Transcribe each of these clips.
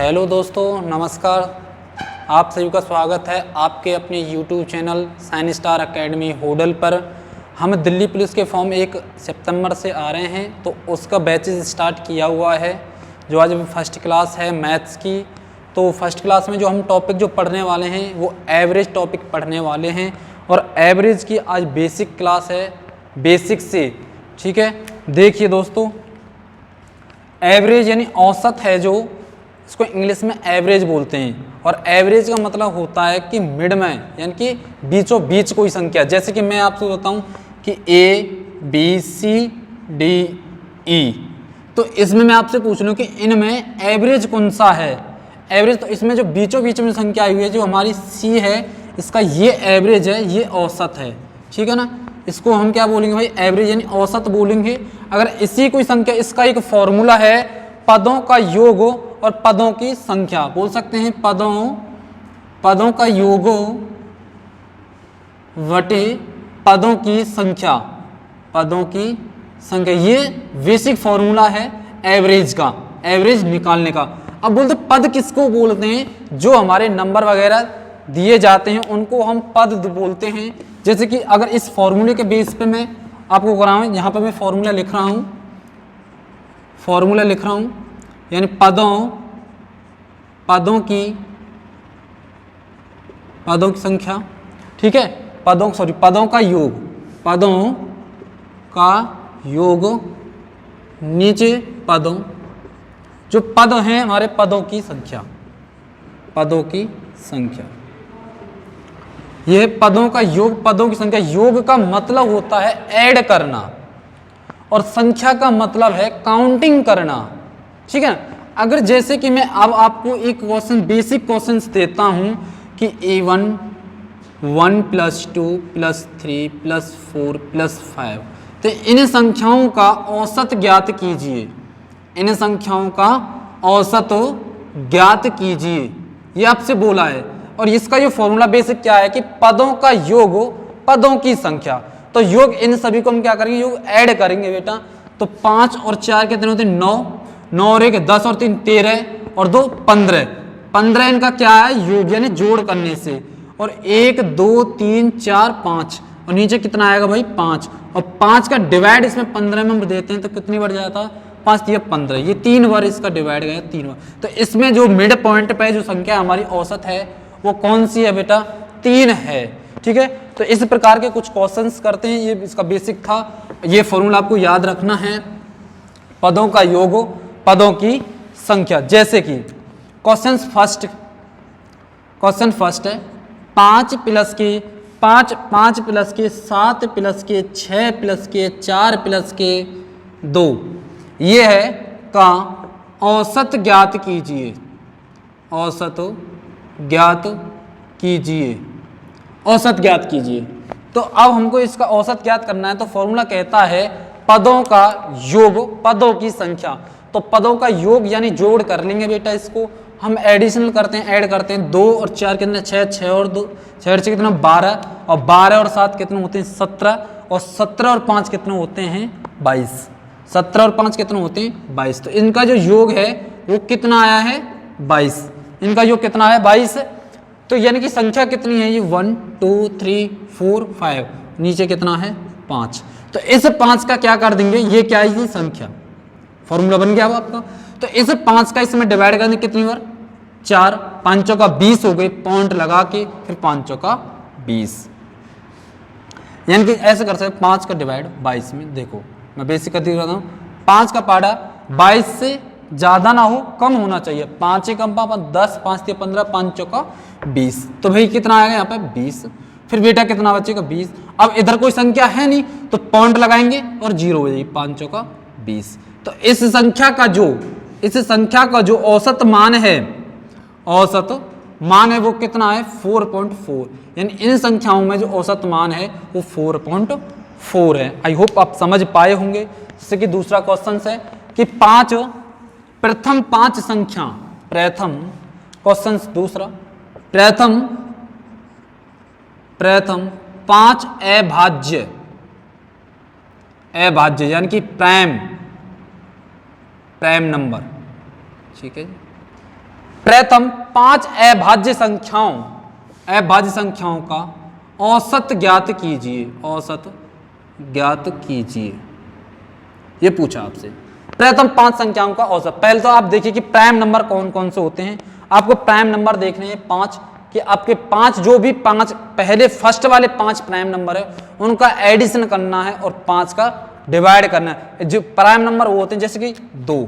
Hello दोस्तों, नमस्कार। आप सभी का स्वागत है आपके अपने YouTube channel science star academy Hodal पर। हम दिल्ली पुलिस के फॉर्म 1 सितंबर से आ रहे हैं, तो उसका बैचेज स्टार्ट किया हुआ है। जो आज फर्स्ट क्लास है मैथ्स की, तो फर्स्ट क्लास में जो हम टॉपिक जो पढ़ने वाले हैं वो एवरेज टॉपिक पढ़ने वाले हैं। और एवरेज की आज बेसिक क्लास है, बेसिक से। ठीक है, देखिए दोस्तों, एवरेज यानी औसत है, जो इसको इंग्लिश में एवरेज बोलते हैं। और एवरेज का मतलब होता है कि मिड में, यानी कि बीचों बीच कोई संख्या। जैसे कि मैं आपसे बताऊं कि A B C D E, तो इसमें मैं आपसे पूछ लूं कि इनमें एवरेज कौन सा है। एवरेज तो इसमें जो बीचों बीच में संख्या आई हुई है, जो हमारी C है, इसका ये एवरेज है, ये औसत है। ठीक है ना, इसको हम क्या बोलेंगे भाई, एवरेज यानी औसत बोलेंगे। अगर इसी कोई संख्या, इसका एक फॉर्मूला है पदों का योग और पदों की संख्या, बोल सकते हैं पदों का योग वटे पदों की संख्या, पदों की संख्या। ये बेसिक फॉर्मूला है एवरेज का, एवरेज निकालने का। अब बोलते पद किसको बोलते हैं, जो हमारे नंबर वगैरह दिए जाते हैं उनको हम पद बोलते हैं। जैसे कि अगर इस फॉर्मूले के बेस पे मैं आपको कराऊं, यहाँ पे मैं फॉर्मूला लिख रहा हूं, यानी पदों की संख्या। ठीक है, पदों का योग, नीचे पदों, जो पद हैं हमारे पदों की संख्या। यह पदों का योग, पदों की संख्या। योग का मतलब होता है ऐड करना और संख्या का मतलब है काउंटिंग करना। ठीक है, अगर जैसे कि मैं अब आपको एक क्वेश्चन, बेसिक क्वेश्चन देता हूं कि A1 1 + 2 + 3 + 4 + 5, तो इन संख्याओं का औसत ज्ञात कीजिए। इन संख्याओं का औसत ज्ञात कीजिए, ये आपसे बोला है। और इसका ये फॉर्मूला बेसिक क्या है कि पदों का योग पदों की संख्या। तो योग इन सभी को हम क्या करेंगे, योग ऐड करेंगे बेटा। तो 5 और 4 कितने होते हैं, 9, 9 और 1 10 और 3 13 और 2 15। 15 इनका क्या है, योग यानी जोड़ करने से। और 1 2 3 4 5 और नीचे कितना आएगा भाई, 5। और 5 का डिवाइड इसमें 15 में हम देते हैं तो कितनी बार जाता है, 5 × 15, ये 3 बार इसका डिवाइड गया, 3 बार। तो इसमें जो मिड पॉइंट पे जो संख्या हमारी औसत है वो कौन सी है बेटा, 3 है। ठीक है, तो इस प्रकार के कुछ क्वेश्चंस करते हैं। ये इसका बेसिक था, ये फॉर्मूला आपको याद रखना है, पदों का योग पदों की संख्या। जैसे कि क्वेश्चन फर्स्ट है 5 + के 7 + के 6 + के 4 + के 2, ये है का औसत ज्ञात कीजिए। औसत ज्ञात कीजिए। तो अब हमको इसका औसत ज्ञात करना है, तो फॉर्मूला कहता है पदों का योग पदों की संख्या। तो पदों का योग यानी जोड़ कर लेंगे बेटा, इसको हम एडिशनल करते हैं, ऐड करते हैं। 2 और 4 कितने, 6, 6 और 2, 6 और 6 कितना 12, और 12 और 7 कितने होते हैं 17, और 17 और 5 कितने होते हैं 22। 17 और 5 कितने होते हैं 22। तो इनका जो योग है वो कितना आया है 22। इनका योग कितना है 22। तो यानी कि संख्या कितनी है, ये 1 2 3 4 5, नीचे कितना है 5। तो इस 5 का क्या कर देंगे, ये क्या है, ये संख्या, फॉर्मूला बन गया अब आपका। तो इस 5 का इसमें डिवाइड करने कितनी बार, 4, 5 का 20 हो गए, पॉइंट लगा के फिर 5 का 20। यानी कि ऐसे कर सकते 5 का डिवाइड 22 में। देखो मैं बेसिक कर दिया हूँ, 5 का पाड़ा 22 से ज्यादा ना हो, कम होना चाहिए। 5 कम 10, 5 × 15, 5 का 20। तो भाई कितना आएगा यहाँ पे 20। फिर बेटा कितना बचेगा 20। अब इधर कोई संख्या है नहीं तो पॉइंट लगाएंगे और 0 हो जाएगी, 5 का 20। तो इस संख्या का जो औसत मान है वो कितना है 4.4। यानी इन संख्याओं में जो औसत मान है वो 4.4 है। आई होप आप समझ पाए होंगे। जैसे कि दूसरा क्वेश्चन है कि प्रथम 5 संख्या, प्रथम 5 अभाज्य यानी कि प्राइम नंबर। ठीक है जी, प्रथम 5 अभाज्य संख्याओं का औसत ज्ञात कीजिए, औसत ज्ञात कीजिए, ये पूछा आपसे। प्रथम 5 संख्याओं का औसत। पहले तो आप देखिए कि प्राइम नंबर कौन कौन से होते हैं। आपको प्राइम नंबर देखने हैं 5, कि आपके 5 जो भी 5 पहले फर्स्ट वाले 5 प्राइम नंबर है उनका एडिशन करना है और 5 का डिवाइड करना है। जो प्राइम नंबर वो होते हैं जैसे कि 2,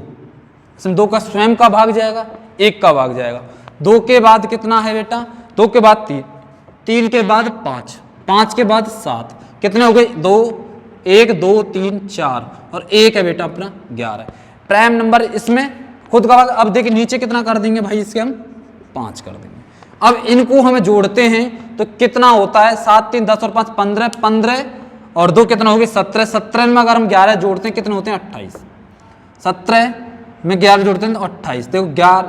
इसमें 2 का स्वयं का भाग जाएगा, 1 का भाग जाएगा। 2 के बाद कितना है बेटा? 2 के बाद 3, 3 के बाद 5, 5 के बाद 7, कितने हो गए? 2, 1, 2, 3, 4 और 1 है बेटा अपना 11। प्राइम नंबर इसमें खुद का भाग। अब देखिए नीचे कितना कर देंगे भाई, इसके हम 5 कर देंगे। अब इनको हमें जोड़ते हैं तो कितना होता है? 7, 3, 10 और 5 15, 15 और 2 कितना हो गए? 17, 17 में अगर हम 11 जोड़ते हैं कितने होते हैं? 28। 17 में 11 जोड़ते हैं तो 28। देखो 11,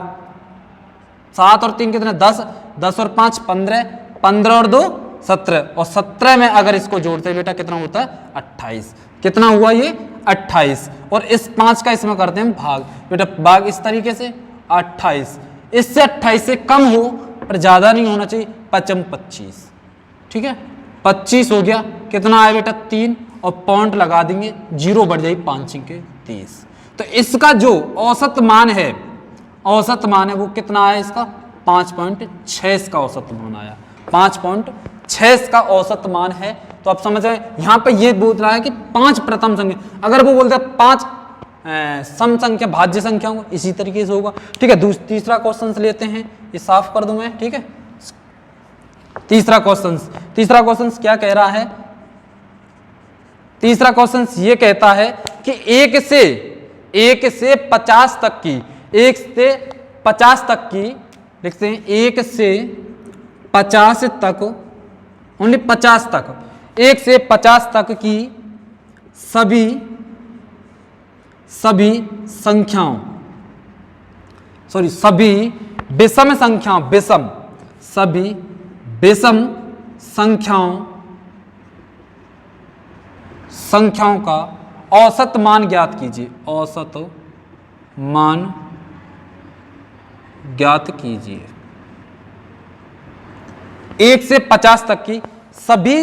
7 और 3 कितने? 10, 10 और 5 15, 15 और 2 17 और 17 में अगर इसको जोड़ते हैं बेटा कितना होता है? 28। कितना हुआ ये? 28। और इस 5 का इसमें करते हैं भाग। बेटा भाग इस तरीके से 28, इससे 28 से कम हो पर ज्यादा नहीं होना चाहिए। 5 25, ठीक है 25 हो गया। कितना आया बेटा? 3 और पॉइंट लगा देंगे, 0 बढ़ जाएगी, 5 के 30। तो इसका जो औसत मान है, वो कितना आया इसका? 5.6 इसका औसत मान आया। 5.6 इसका औसत मान है। तो आप समझ रहे हैं यहां पे ये बोल रहा है कि 5 प्रथम संख्या। अगर वो बोलते हैं 5 सम संख्या भाज्य संख्याओं को, इसी तरीके से होगा। ठीक है, तीसरा क्वेश्चन लेते हैं, ये साफ कर दूं मैं। ठीक है, तीसरा क्वेश्चन क्या कह रहा है? तीसरा क्वेश्चन ये कहता है कि 1 से 50 तक की, 1 से 50 तक की लिखते हैं, 1 से 50 तक, ओनली 50 तक, 1 से 50 तक की सभी संख्याओं, सभी विषम संख्याओं, सभी विषम संख्याओं का औसत मान ज्ञात कीजिए। औसत मान ज्ञात कीजिए। 1 से 50 तक की सभी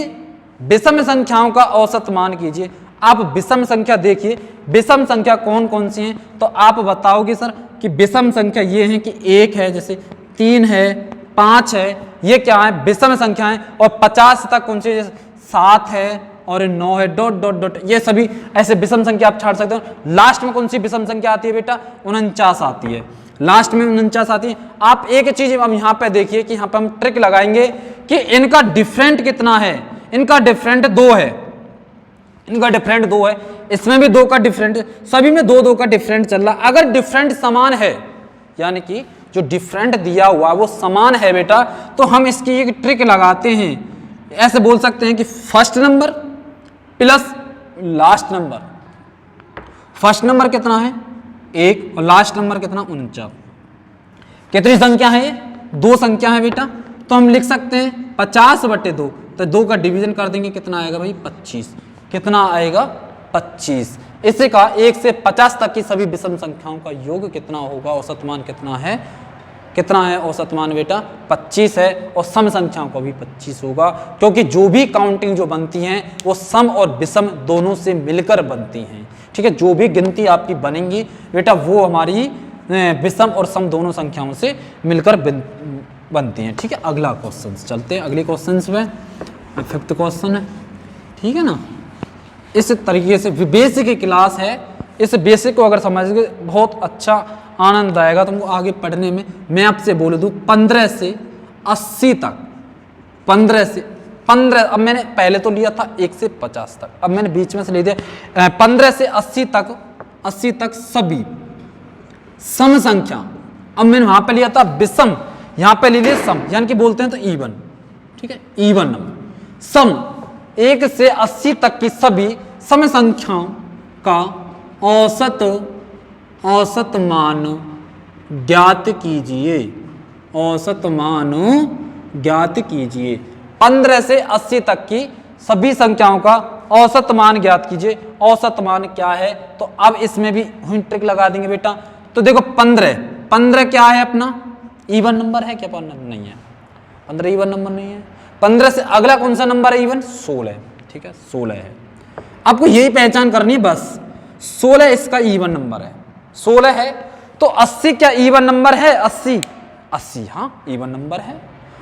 विषम संख्याओं का औसत मान कीजिए। आप विषम संख्या देखिए, विषम संख्या कौन कौन सी हैं? तो आप बताओगे सर कि विषम संख्या ये है कि 1 है, जैसे 3 है, 5 है, ये क्या है? विषम संख्या है। और 50 तक कौन सी? जैसे 7 है और 9 है, डॉट डॉट डॉट, ये सभी ऐसे विषम संख्या आप छाड़ सकते हो। लास्ट में कौन सी विषम संख्या आती है बेटा? 49 आती है, लास्ट में 49 आती है। आप एक चीज अब यहाँ पे देखिए कि यहाँ पे हम ट्रिक लगाएंगे कि इनका डिफरेंट कितना है। इनका डिफरेंट 2 है, इनका डिफरेंट 2 है, इसमें भी 2 का डिफरेंट, सभी में 2 का डिफरेंट चल रहा। अगर डिफरेंट समान है, यानी कि जो डिफरेंट दिया हुआ वो समान है बेटा, तो हम इसकी एक ट्रिक लगाते हैं। ऐसे बोल सकते हैं कि first number plus last number. First number कितना है? 1 और लास्ट नंबर कितना? 49। कितनी संख्या है ये? 2 संख्या है बेटा। तो हम लिख सकते हैं 50/2, तो 2 का डिवीजन कर देंगे, कितना आएगा भाई? 25। कितना आएगा? 25। इसे कहा 1 से 50 तक की सभी विषम संख्याओं का योग कितना होगा? औसत मान कितना है? कितना है औसत मान बेटा? 25 है। और सम संख्याओं का भी 25 होगा, क्योंकि जो भी काउंटिंग जो बनती हैं वो सम और विषम दोनों से मिलकर बनती हैं। ठीक है, जो भी गिनती आपकी बनेंगी बेटा वो हमारी विषम और सम दोनों संख्याओं से मिलकर बनती हैं। ठीक है, अगला क्वेश्चन चलते हैं, अगले क्वेश्चन में 5th क्वेश्चन है। ठीक है ना, इस तरीके से बेसिक की क्लास है। इस बेसिक को अगर समझ गए बहुत अच्छा आनंद आएगा तुमको आगे पढ़ने में। मैं आपसे बोल दूं 15 से 80 तक, 15 अब मैंने पहले तो लिया था 1 से 50 तक, अब मैंने बीच में से ले दिया 15 से 80 तक सभी सम संख्या। अब मैंने वहां पे लिया था विषम, यहां पे ले लिया सम, यानी कि बोलते हैं तो इवन। ठीक है, इवन नंबर सम। 1 से 80 तक की सभी सम संख्याओं का औसत मान ज्ञात कीजिए। औसत मान ज्ञात कीजिए। 15 से 80 तक की सभी संख्याओं का औसत मान ज्ञात कीजिए। औसत मान क्या है? तो अब इसमें भी ट्रिक लगा देंगे बेटा। तो देखो 15 क्या है अपना? इवन नंबर है क्या? नहीं है। 15 इवन नंबर नहीं है। 15 से अगला कौन सा नंबर है इवन? 16। ठीक है, 16 है। आपको यही पहचान करनी है बस। 16 इसका इवन नंबर है। 16 है तो 80 क्या इवन नंबर है? 80 हाँ इवन नंबर है।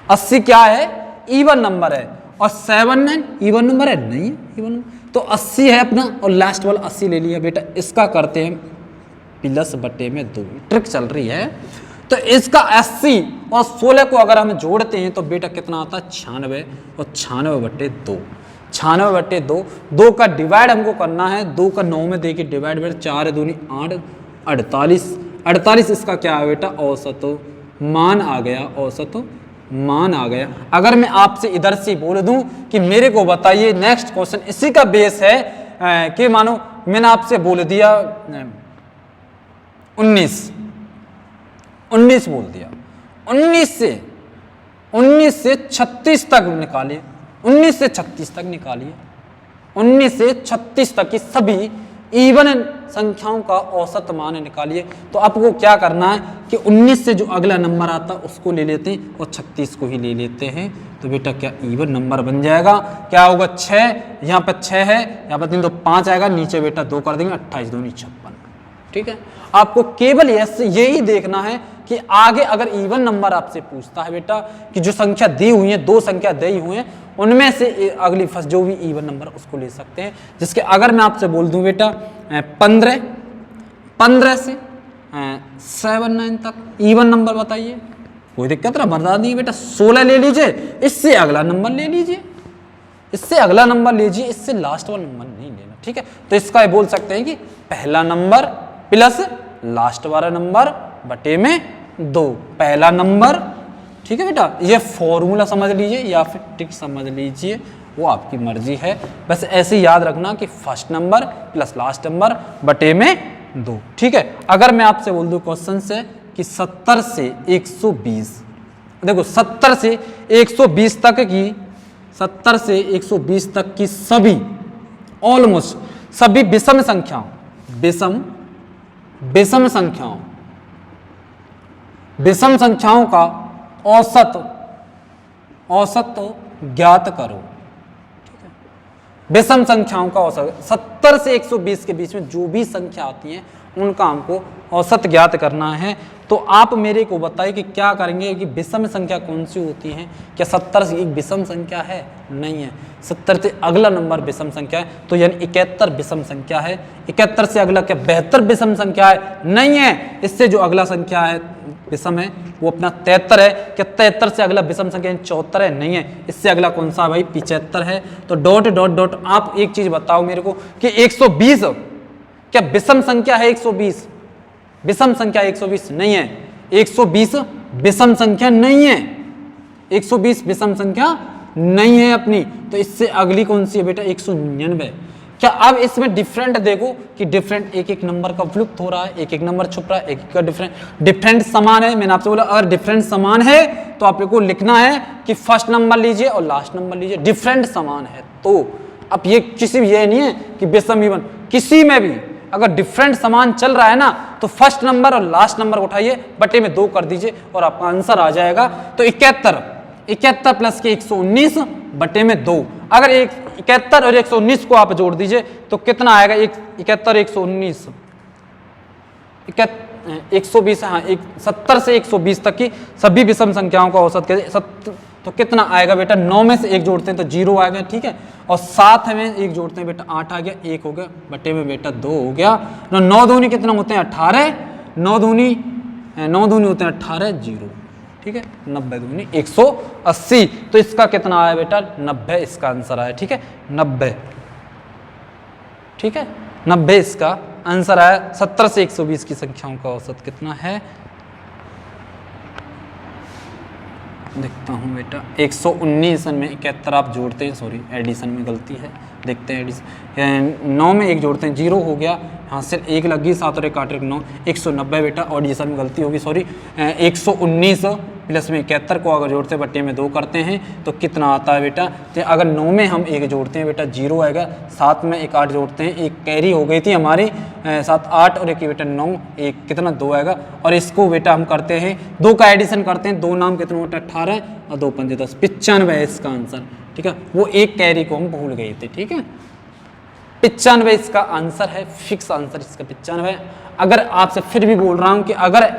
80 क्या है? इवन नंबर है। और 79 इवन नंबर है? नहीं है इवन। तो 80 है अपना और लास्ट वाला 80 ले लिया बेटा। इसका करते हैं प्लस बटे में 2। ट्रिक चल रही है। तो इसका 80 और 16 को अगर हम जोड़ते हैं तो बेटा कितना आता है? 96 और 96 बटे 2। 96 बटे 2। 2 का डिवाइड हमको करना है। 2 का 9 में देखिए डिवाइड बेटा 4 दूनी 8 48। 48 इसका क्या है बेटा? औसत मान आ गया। औसत मान आ गया। अगर मैं आपसे इधर से बोल दूं कि मेरे को बताइए नेक्स्ट क्वेश्चन इसी का बेस है कि मानो मैंने आपसे बोल दिया 19 बोल दिया। 19 से 36 तक निकालिए। 19 से 36 तक निकालिए। 19 से 36 तक की सभी इवन संख्याओं का औसत मान निकालिए। तो आपको क्या करना है कि 19 से जो अगला नंबर आता है उसको ले लेते हैं और 36 को ही ले लेते हैं। तो बेटा क्या इवन नंबर बन जाएगा? क्या होगा? 6, यहाँ पर 6 है, यहाँ पर 3 तो 5 आएगा, नीचे बेटा 2 कर देंगे, 28 दूनी 56। ठीक है, आपको केवल यही देखना है कि आगे अगर इवन नंबर आपसे पूछता है बेटा कि जो संख्या दी हुई है, 2 संख्या दी हुई है, उनमें से अगली फर्स्ट जो भी इवन नंबर उसको ले सकते हैं। जिसके अगर मैं आपसे बोल दूं बेटा 15 से 79 तक इवन नंबर बताइए, कोई दिक्कत ना, बता दी बेटा। 16 ले लीजिए, इससे अगला नंबर ले लीजिए, इससे अगला नंबर लीजिए, इससे लास्ट वाला नंबर नहीं लेना। ठीक है, तो इसका ये बोल सकते हैं कि पहला नंबर प्लस लास्ट वाला नंबर बटे में 2। पहला नंबर, ठीक है बेटा, ये फॉर्मूला समझ लीजिए या फिर ट्रिक समझ लीजिए, वो आपकी मर्जी है। बस ऐसे याद रखना कि first number plus last number बटे में 2। ठीक है, अगर मैं आपसे बोल दूं क्वेश्चन से कि 70 से 120, देखो 70 से 120 तक की 70 से 120 तक की सभी ऑलमोस्ट सभी विषम संख्याओं का औसत ज्ञात करो। ठीक है, विषम संख्याओं का औसत 70 से 120 के बीच में जो भी संख्या आती है उनका हमको औसत ज्ञात करना है। तो आप मेरे को बताइए कि क्या करेंगे कि विषम संख्या कौन सी होती है? क्या 70 से एक विषम संख्या है? नहीं है। 70 से अगला नंबर विषम संख्या है, तो यानी 71 विषम संख्या है। 71 से अगला क्या 72 विषम संख्या है? नहीं है। इससे जो अगला संख्या है विषम है वो अपना 73 है। क्या 73 से अगला विषम संख्या 74 है? नहीं है। इससे अगला कौन सा भाई? 75 है। तो डॉट डॉट डॉट आप एक चीज बताओ मेरे को कि 120 क्या विषम संख्या है? 120 विषम संख्या 120 नहीं है। 120 विषम संख्या नहीं है। 120 विषम संख्या नहीं है अपनी। तो इससे अगली कौन सी है बेटा? 199। क्या अब इसमें डिफरेंट देखो कि डिफरेंट एक एक नंबर का विलुप्त हो रहा है, एक एक नंबर छुप रहा है, एक एक का डिफरेंट समान है। मैंने आपसे बोला अगर डिफरेंट समान है तो आपको लिखना है कि फर्स्ट नंबर लीजिए और लास्ट नंबर लीजिए। डिफरेंट समान है तो अब ये किसी भी ये नहीं है कि विषम इवन, किसी में भी अगर डिफरेंट समान चल रहा है ना तो फर्स्ट नंबर और लास्ट नंबर उठाइए, बटे में 2 कर दीजिए और आपका आंसर आ जाएगा। तो 71 प्लस के 119 बटे में 2। अगर 71 और 119 को आप जोड़ दीजिए तो कितना आएगा? 71 119 120। हाँ, 70 से 120 तक की सभी विषम संख्याओं का औसत तो कितना आएगा बेटा? 9 में से 1 जोड़ते हैं तो 0 आएगा। ठीक है, और 7 में 1 जोड़ते हैं बेटा 8 आ गया, 1 हो गया, बटे में बेटा 2 हो गया। 9 दूनी कितना होते हैं? 18। 9 दूनी होते हैं 18, 0। ठीक है, 90 दूनी 180। तो इसका कितना आया बेटा? 90 इसका आंसर आया। ठीक है, 90। ठीक है, 90 इसका आंसर आया। 70 से 120 की संख्याओं का औसत कितना है? देखता हूँ बेटा, 119 में 71 आप जोड़ते हैं, सॉरी एडिशन में गलती है, देखते हैं 9 में 1 जोड़ते हैं 0 हो गया, यहाँ से 1 लग गई, 7 और 1 काट 9, 190 बेटा। ऑडिशन में गलती होगी, सॉरी, 119 प्लस में 71 को अगर जोड़ते हैं बट्टे में 2 करते हैं तो कितना आता है बेटा। तो अगर 9 में हम 1 जोड़ते हैं बेटा 0 आएगा, 7 में 1 8 जोड़ते हैं, एक कैरी हो गई थी हमारी 7 8 और 1 बेटा 9, 1 कितना 2 आएगा। और इसको बेटा हम करते हैं 2 का एडिशन करते हैं, 2 नाम कितना होता है 18 और 2 पंजे 10, 95 है इसका आंसर। ठीक है, वो एक कैरी को हम भूल गए थे। ठीक है, 95 इसका आंसर है, फिक्स आंसर इसका 95। अगर आपसे फिर भी बोल रहा हूं कि अगर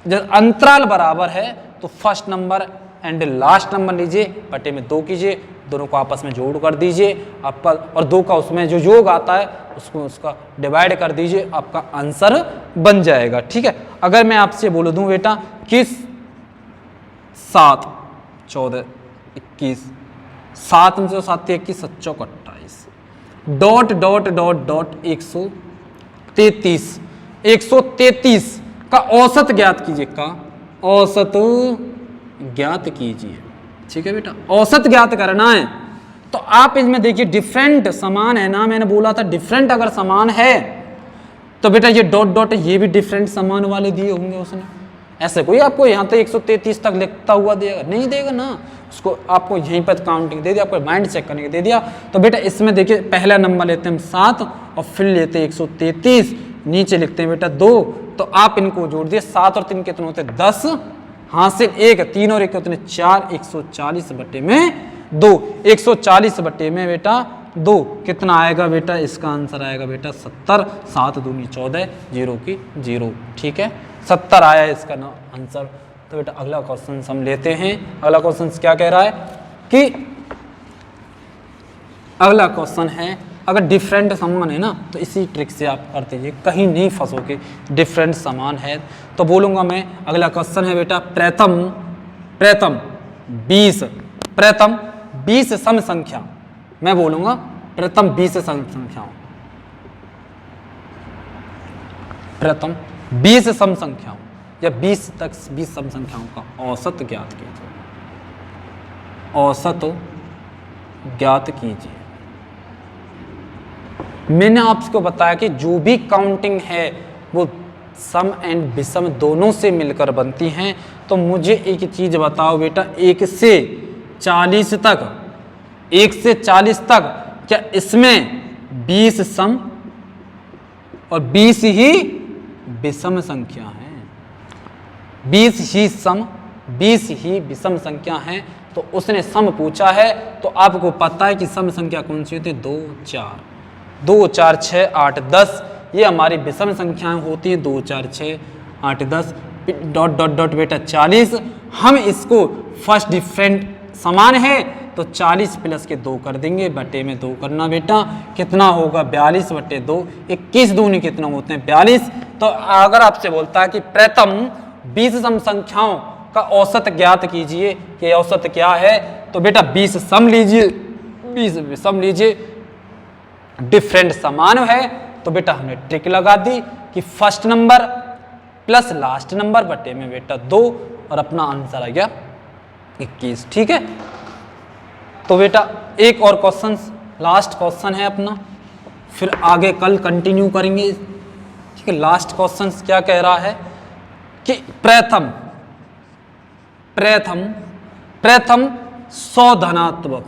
जब अंतराल बराबर है तो first number and last number लीजिए, बटे में 2 कीजिए, दोनों को आपस में जोड़ कर दीजिए आपका, और 2 का उसमें जो योग आता है उसको उसका डिवाइड कर दीजिए, आपका आंसर बन जाएगा। ठीक है, अगर मैं आपसे बोल दूं बेटा कि 7 14 21, 7 में से 7 21 7 चौक 28, डॉट डॉट डॉट डॉट 133 का औसत ज्ञात कीजिए, का औसत ज्ञात कीजिए। ठीक है बेटा, औसत ज्ञात करना है तो आप इसमें देखिए डिफरेंट समान है ना, मैंने बोला था डिफरेंट अगर समान है तो बेटा ये डॉट डॉट ये भी डिफरेंट समान वाले दिए होंगे उसने। ऐसे कोई आपको यहाँ तक 133 तक लिखता हुआ देगा नहीं, देगा ना, उसको आपको यहीं पर काउंटिंग दे दिया, आपको माइंड चेक करने के दे दिया। तो बेटा इसमें देखिए पहला नंबर लेते हैं हम 7 और फिर लेते हैं 133, नीचे लिखते हैं बेटा 2, तो आप इनको जोड़ दिए, 7 और 3 कितने होते हैं 10, हासिल 1, 3 और 1 कितने 4, 140 बटे में 2, 140 बटे में बेटा 2 कितना आएगा बेटा, इसका आंसर आएगा बेटा 70, 7 दूनी 14, 0 की 0। ठीक है, 70 आया है इसका ना आंसर। तो बेटा अगला क्वेश्चन हम लेते हैं। अगला क्वेश्चन क्या कह रहा है कि अगला क्वेश्चन है अगर डिफरेंट समान है ना तो इसी ट्रिक से आप करते जाइए, कहीं नहीं फंसोगे। डिफरेंट समान है तो बोलूंगा मैं, अगला क्वेश्चन है बेटा प्रथम 20 सम संख्या, मैं बोलूंगा प्रथम 20 सम संख्याओं, प्रथम 20 सम संख्याओं या 20 तक 20 सम संख्याओं का औसत ज्ञात कीजिए, औसत ज्ञात कीजिए। मैंने आपको बताया कि जो भी काउंटिंग है वो सम एंड विषम दोनों से मिलकर बनती हैं। तो मुझे एक चीज बताओ बेटा, 1 से 40 तक क्या इसमें 20 सम और 20 ही विषम संख्या है? 20 ही सम 20 ही विषम संख्या है। तो उसने सम पूछा है तो आपको पता है कि सम संख्या कौन सी होती है, 2 4 6 8 10, ये हमारी विषम संख्याएं होती हैं, 2 4 6 8 10 डॉट डॉट डॉट बेटा 40। हम इसको फर्स्ट डिफरेंट समान है तो 40 प्लस के 2 कर देंगे, बटे में 2 करना बेटा, कितना होगा 42 बटे 2, 21 दूनी कितना होते हैं 42। तो अगर आपसे बोलता है कि प्रथम 20 सम संख्याओं का औसत ज्ञात कीजिए कि औसत क्या है, तो बेटा 20 सम लीजिए, 20 सम लीजिए, डिफरेंट समान है तो बेटा हमने ट्रिक लगा दी कि first number plus last number बटे में बेटा 2 और अपना आंसर आ गया 21। ठीक है, तो बेटा एक और क्वेश्चन, लास्ट क्वेश्चन है अपना, फिर आगे कल कंटिन्यू करेंगे। ठीक है, लास्ट क्वेश्चन क्या कह रहा है कि प्रथम 100 धनात्मक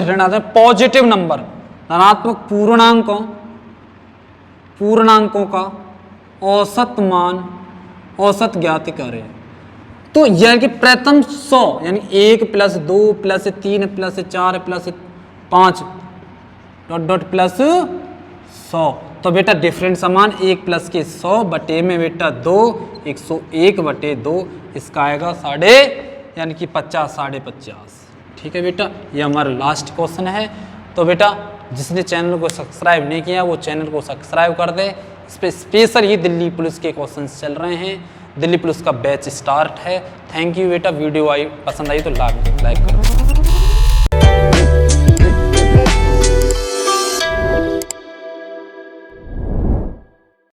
ऋणात्मक पॉजिटिव नंबर, धनात्मक पूर्णांकों का औसत मान, औसत ज्ञात करें। तो यह कि प्रथम 100 यानी 1 plus 2 plus 3 plus 4 plus 5 dot dot plus 100, तो बेटा डिफरेंट समान 1 प्लस के 100 बटे में बेटा 2, 101 बटे 2, इसका आएगा यानी कि 50 50.5। ठीक है बेटा, ये हमारा लास्ट क्वेश्चन है। तो बेटा जिसने चैनल को सब्सक्राइब नहीं किया वो चैनल को सब्सक्राइब कर दे। इस पर स्पेशल ही दिल्ली पुलिस के क्वेश्चंस चल रहे हैं, दिल्ली पुलिस का बैच स्टार्ट है। थैंक यू बेटा, वीडियो पसंद आई तो लाइक करो।